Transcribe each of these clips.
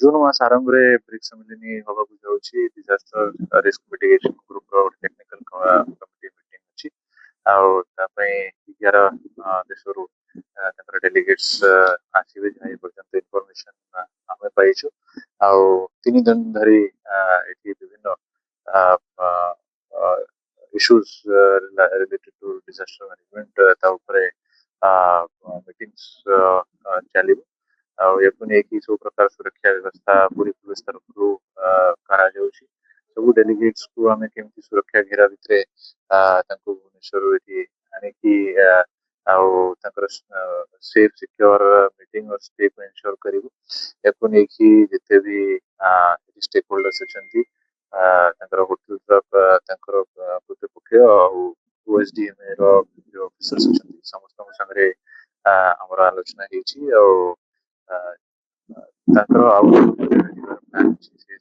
June ମାସ ଆରମ୍ଭରେ BRICS ସମ୍ମିଳନୀ ହବାକୁ ଯାଉଛି। ଡିଜାଷ୍ଟର ରିସ୍କ ମିଟିଗେସନ ଗ୍ରୁପର ଗୋଟେ ଟେକ୍ନିକାଲ କମିଟି ମିଟିଂ ଅଛି। ଆଉ ତା ପାଇଁ 11 ଦେଶରୁ ତାଙ୍କର ଡେଲିଗେଟ୍ସ ଆସିବେ ଯାହା ଏ ପର୍ଯ୍ୟନ୍ତ ଇନଫର୍ମେସନ ଆମେ ପାଇଛୁ। ଆଉ 3 ଦିନ ଧରି ଏଠି ବିଭିନ୍ନ issues related to disaster management ତା ଉପରେ ମିଟିଂସ ଚାଲିବ। ଆଉ ୟାକୁ ନେଇକି ସବୁ ପ୍ରକାର ସୁରକ୍ଷା ବ୍ୟବସ୍ଥା ପୁରୀ ପୁଲିସ ତରଫରୁ କରାଯାଉଛି। ସବୁ ଡେଲିଗେଟ୍ସକୁ ଆମେ କେମିତି ସୁରକ୍ଷା ଘେରା ଭିତରେ ତାଙ୍କୁ ଭୁବନେଶ୍ୱରରୁ ଏଠି ଆଣିକି ଆଉ ତାଙ୍କର ସେଫ୍ ସିକ୍योर ମିଟିଂ और ଷ୍ଟେକୁ ଏନସିଓର କରିବୁ। ୟାକୁ ନେଇକି ଯେତେ ବି ଷ୍ଟେକ୍ ହୋଲ୍ଡର୍ସ ଅଛନ୍ତି ତାଙ୍କର ହୋଟେଲ ତାଙ୍କର କର୍ତ୍ତୃପକ୍ଷ ଆଉ OSDMA ର ଯୋଉ ଅଫିସର୍ସ ଅଛନ୍ତି ସମସ୍ତଙ୍କ ସାଙ୍ଗରେ ଆମର ଆଲୋଚନା ହେଇଛି। ଆଉ ଆ, ତାଙ୍କର ଆଉ ପ୍ଲାନ୍ ଅଛି ସେ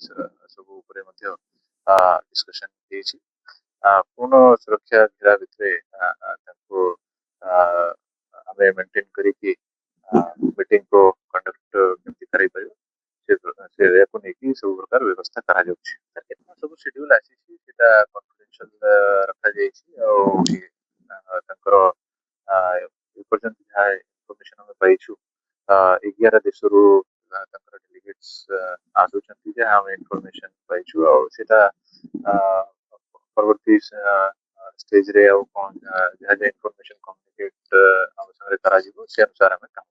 ସବୁ ଉପରେ ମଧ୍ୟ ଡିସ୍କସନ ହେଇଛି। ପୂର୍ଣ୍ଣ ସୁରକ୍ଷା ଘେରା ଭିତରେ ତାଙ୍କୁ ଆ, ଆମେ ମେଣ୍ଟେନ କରିକି ମିଟିଂକୁ କଣ୍ଡକ୍ଟ କେମିତି କରାଇପାରିବ ସେ ଏହାକୁ ନେଇକି ସବୁ ପ୍ରକାର ବ୍ୟବସ୍ଥା କରାଯାଉଛି। ସବୁ ସେଡ୍ୟୁଲ ଆସିଛି ସେଟା କନଫିଡେନ୍ସିଆଲ ରଖାଯାଇଛି। ଆଉ ତାଙ୍କର ଏପର୍ଯ୍ୟନ୍ତ ଯାହା ଇନଫର୍ମେସନ ଆମେ ପାଇଛୁ 11 ଦେଶରୁ ତାଙ୍କର ଡେଲିଗେଟ୍ସ ଆସୁଛନ୍ତି ଯାହା ଆମେ ଇନଫର୍ମେସନ ପାଇଛୁ। ଆଉ ସେଟା ପରବର୍ତ୍ତୀ ଷ୍ଟେଜରେ ଆଉ କଣ ଯାହା ଯାହା ଇନଫର୍ମେସନ କମ୍ୟୁନିକେଟ ଆମ ସାଙ୍ଗରେ କରାଯିବ ସେ ଅନୁସାରେ ଆମେ କାମ